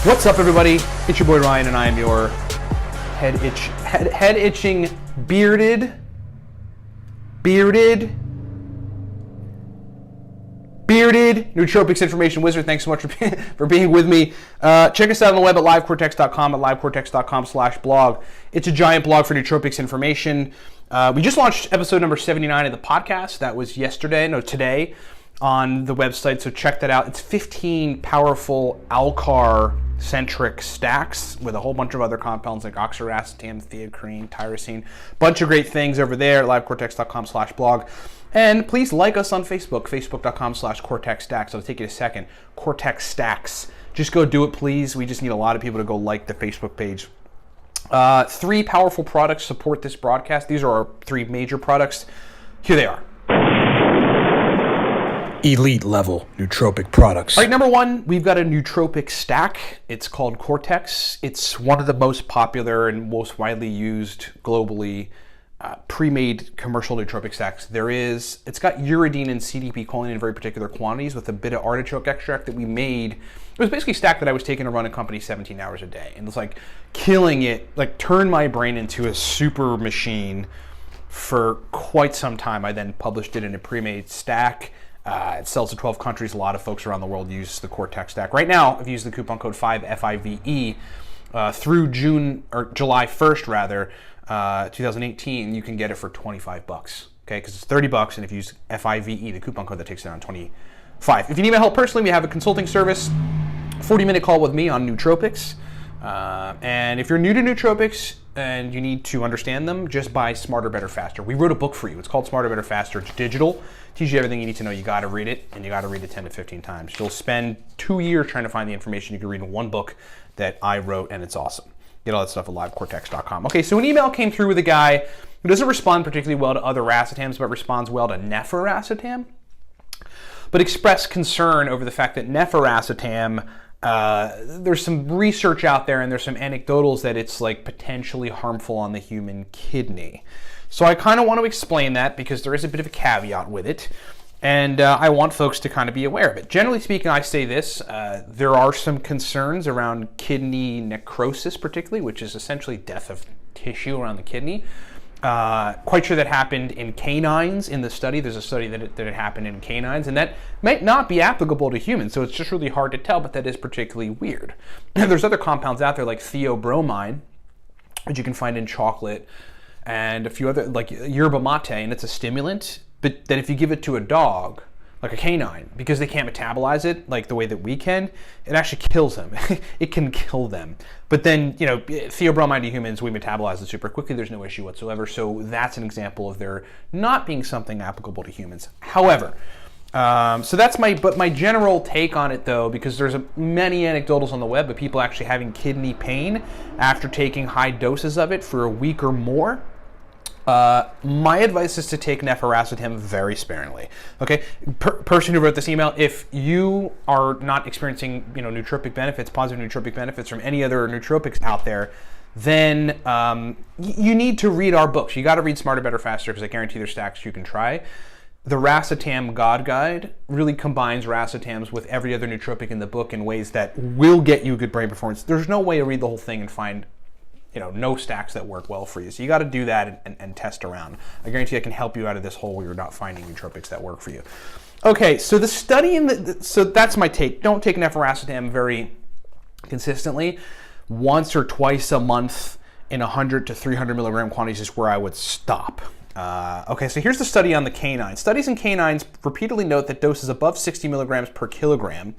What's up, everybody? It's your boy Ryan, and I am your head itching, bearded nootropics information wizard. Thanks so much for being with me. Check us out on the web at livecortex.com, at livecortex.com/blog. It's a giant blog for nootropics information. We just launched episode number 79 of the podcast. That was today on the website, so check that out. It's 15 powerful Alcar-centric stacks with a whole bunch of other compounds like oxiracetam, theobromine, tyrosine. Bunch of great things over there at livecortex.com/blog. And please like us on Facebook, facebook.com/cortexstacks. It'll take you a second. Cortex Stacks. Just go do it, please. We just need a lot of people to go like the Facebook page. 3 powerful products support this broadcast. These are our 3 major products. Here they are. Elite level nootropic products. All right, number 1, we've got a nootropic stack. It's called Cortex. It's one of the most popular and most widely used globally pre-made commercial nootropic stacks. It's got uridine and CDP choline in very particular quantities with a bit of artichoke extract that we made. It was basically a stack that I was taking to run a company 17 hours a day. And it's like killing it, like turned my brain into a super machine for quite some time. I then published it in a pre-made stack. It sells to 12 countries. A lot of folks around the world use the Cortex stack. Right now, if you use the coupon code 5FIVE through July 1st, 2018, you can get it for $25. Okay, because it's $30, and if you use FIVE, the coupon code, that takes it down 25. If you need my help personally, we have a consulting service, 40-minute call with me on nootropics. And if you're new to nootropics and you need to understand them, just buy Smarter, Better, Faster. We wrote a book for you. It's called Smarter, Better, Faster. It's digital. Teaches you everything you need to know. You got to read it, and you got to read it 10 to 15 times. You'll spend 2 years trying to find the information you can read in one book that I wrote, and it's awesome. Get all that stuff at livecortex.com. Okay, so an email came through with a guy who doesn't respond particularly well to other racetams, but responds well to Nefiracetam, but expressed concern over the fact that Nefiracetam, there's some research out there and there's some anecdotals that it's like potentially harmful on the human kidney. So I kind of want to explain that because there is a bit of a caveat with it, and I want folks to kind of be aware of it. Generally speaking, I say this, there are some concerns around kidney necrosis particularly, which is essentially death of tissue around the kidney. Quite sure that happened in canines in the study. There's a study that it happened in canines, and that might not be applicable to humans, so it's just really hard to tell, but that is particularly weird. And there's other compounds out there like THEOBROMINE, which you can find in chocolate, and a few other, like yerba mate, and it's a stimulant, but then if you give it to a dog, like a canine, because they can't metabolize it like the way that we can, it actually kills them. It can kill them. But then, theobromine to humans, we metabolize it super quickly. There's no issue whatsoever. So that's an example of there not being something applicable to humans. However, so that's my general take on it, though, because there's many anecdotals on the web of people actually having kidney pain after taking high doses of it for a week or more. My advice is to take Nefiracetam very sparingly. Okay, person who wrote this email, if you are not experiencing, nootropic benefits, positive nootropic benefits from any other nootropics out there, then you need to read our books. You got to read Smarter, Better, Faster, because I guarantee there's stacks you can try. The Racetam God Guide really combines racetams with every other nootropic in the book in ways that will get you good brain performance. There's no way to read the whole thing and find no stacks that work well for you. So you got to do that and test around. I guarantee I can help you out of this hole where you're not finding nootropics that work for you. Okay, so the study so that's my take. Don't take Nefiracetam very consistently. Once or twice a month in 100 to 300 milligram quantities is where I would stop. Okay, so here's the study on the canines. Studies in canines repeatedly note that doses above 60 milligrams per kilogram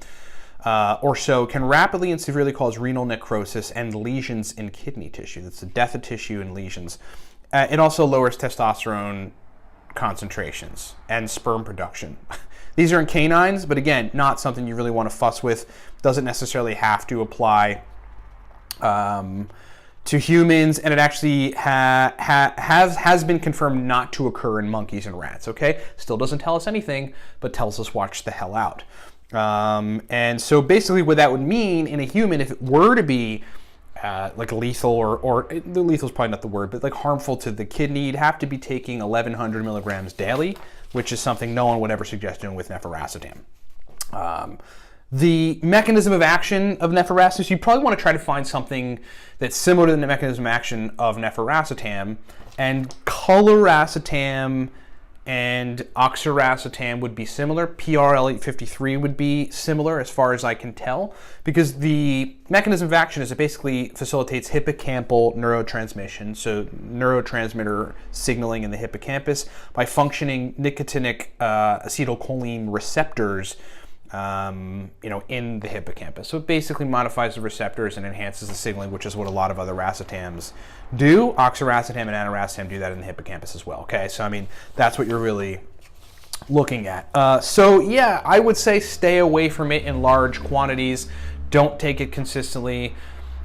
or so can rapidly and severely cause renal necrosis and lesions in kidney tissue. That's the death of tissue and lesions. It also lowers testosterone concentrations and sperm production. These are in canines, but again, not something you really want to fuss with. Doesn't necessarily have to apply to humans, and it actually has been confirmed not to occur in monkeys and rats. Okay, still doesn't tell us anything, but tells us watch the hell out. And so basically what that would mean in a human, if it were to be like lethal or the lethal is probably not the word, but like harmful to the kidney, you'd have to be taking 1,100 milligrams daily, which is something no one would ever suggest doing with Nefiracetam. The mechanism of action of nefiracetam, you probably want to try to find something that's similar to the mechanism of action of nefiracetam, and coliracetam and oxiracetam would be similar. PRL853 would be similar as far as I can tell, because the mechanism of action is it basically facilitates hippocampal neurotransmission, so neurotransmitter signaling in the hippocampus by functioning nicotinic acetylcholine receptors in the hippocampus. So it basically modifies the receptors and enhances the signaling, which is what a lot of other racetams do. Oxiracetam and aniracetam do that in the hippocampus as well. Okay, so I mean, that's what you're really looking at. So yeah, I would say stay away from it in large quantities. Don't take it consistently.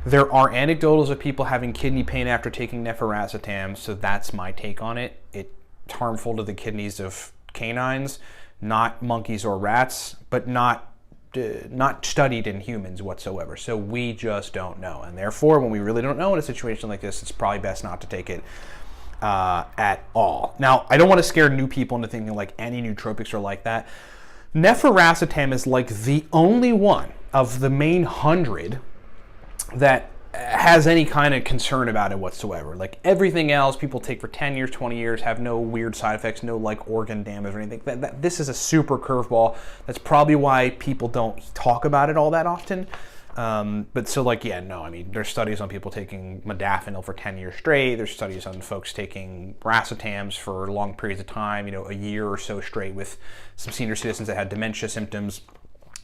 There are anecdotals of people having kidney pain after taking nefiracetam, so that's my take on it. It's harmful to the kidneys of canines, not monkeys or rats, but not studied in humans whatsoever. So we just don't know. And therefore, when we really don't know in a situation like this, it's probably best not to take it at all. Now, I don't want to scare new people into thinking like any nootropics are like that. Nefiracetam is like the only one of the main 100 that has any kind of concern about it whatsoever. Like everything else people take for 10 years, 20 years, have no weird side effects, no like organ damage or anything. This is a super curveball. That's probably why people don't talk about it all that often. But so like, yeah, no, I mean, there's studies on people taking modafinil for 10 years straight. There's studies on folks taking racetams for long periods of time, a year or so straight, with some senior citizens that had dementia symptoms.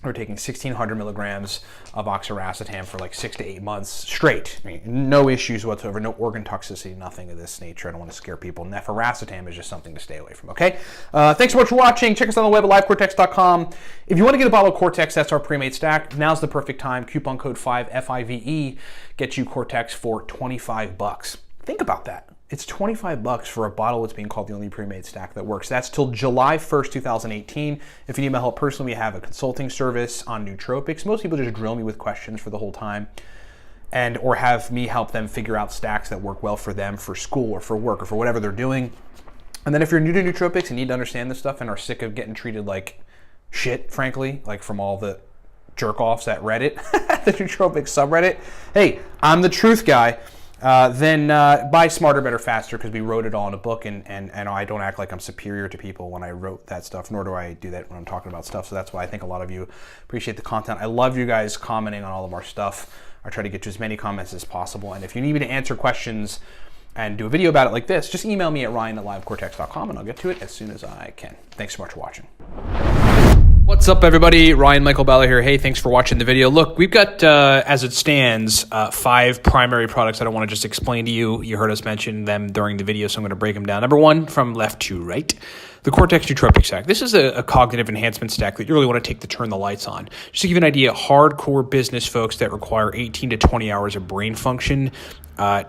We're taking 1,600 milligrams of oxiracetam for like 6 to 8 months straight. I mean, no issues whatsoever, no organ toxicity, nothing of this nature. I don't want to scare people. Nefiracetam is just something to stay away from, okay? Thanks so much for watching. Check us out on the web at livecortex.com. If you want to get a bottle of Cortex, that's our pre-made stack, now's the perfect time. Coupon code 5FIVE gets you Cortex for $25. Think about that. It's $25 for a bottle that's being called the only pre-made stack that works. That's till July 1st, 2018. If you need my help personally, we have a consulting service on nootropics. Most people just drill me with questions for the whole time, or have me help them figure out stacks that work well for them for school or for work or for whatever they're doing. And then if you're new to nootropics and need to understand this stuff and are sick of getting treated like shit, frankly, like from all the jerk-offs at Reddit, the nootropics subreddit, hey, I'm the truth guy. Then buy Smarter, Better, Faster, because we wrote it all in a book, and I don't act like I'm superior to people when I wrote that stuff, nor do I do that when I'm talking about stuff. So that's why I think a lot of you appreciate the content. I love you guys commenting on all of our stuff. I try to get to as many comments as possible. And if you need me to answer questions and do a video about it like this, just email me at ryan@livecortex.com and I'll get to it as soon as I can. Thanks so much for watching. What's up, everybody? Ryan Michael Balla here. Hey, thanks for watching the video. Look, we've got, as it stands, 5 primary products that I want to just explain to you. You heard us mention them during the video, so I'm going to break them down. Number 1, from left to right, the Cortex Nootropic Stack. This is a cognitive enhancement stack that you really want to take to turn the lights on. Just to give you an idea, hardcore business folks that require 18 to 20 hours of brain function,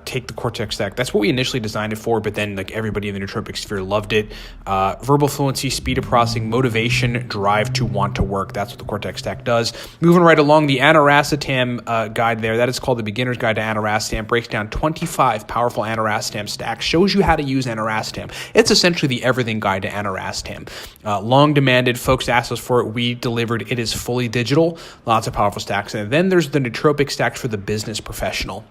take the Cortex Stack. That's what we initially designed it for, but then like everybody in the nootropic sphere loved it. Verbal fluency, speed of processing, motivation, drive to want to work. That's what the Cortex Stack does. Moving right along, the aniracetam guide there, that is called the Beginner's Guide to Aniracetam, breaks down 25 powerful aniracetam stacks, shows you how to use aniracetam. It's essentially the everything guide to aniracetam. Long demanded, folks asked us for it, we delivered. It is fully digital, lots of powerful stacks. And then there's the nootropic stacks for the business professional.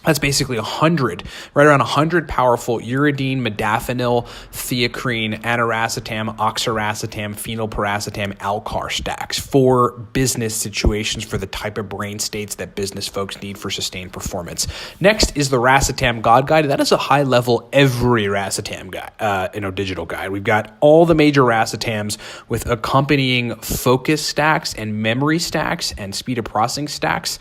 That's basically 100, right around 100 powerful uridine, modafinil, theacrine, aniracetam, oxiracetam, phenylpiracetam, alcar stacks for business situations, for the type of brain states that business folks need for sustained performance. Next is the Racetam God Guide. That is a high-level every racetam guide, digital guide. We've got all the major racetams with accompanying focus stacks and memory stacks and speed of processing stacks.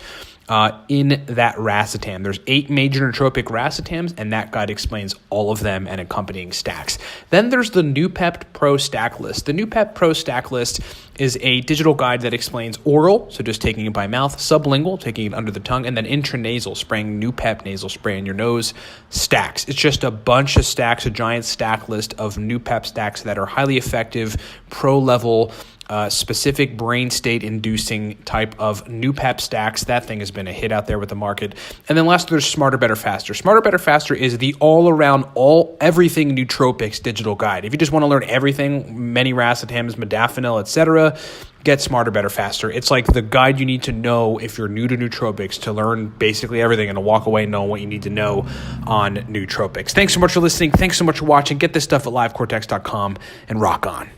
In that racetam. There's 8 major nootropic racetams, and that guide explains all of them and accompanying stacks. Then there's the NooPep Pro Stack List. The NooPep Pro Stack List is a digital guide that explains oral, so just taking it by mouth, sublingual, taking it under the tongue, and then intranasal, spraying NooPep nasal spray in your nose, stacks. It's just a bunch of stacks, a giant stack list of NooPep stacks that are highly effective, pro-level, specific brain state inducing type of new pep stacks. That thing has been a hit out there with the market. And then last, there's Smarter, Better, Faster. Smarter, Better, Faster is the all-around, everything nootropics digital guide. If you just want to learn everything, many racetams, modafinil, etc., get Smarter, Better, Faster. It's like the guide you need to know if you're new to nootropics, to learn basically everything and to walk away knowing what you need to know on nootropics. Thanks so much for listening. Thanks so much for watching. Get this stuff at livecortex.com and rock on.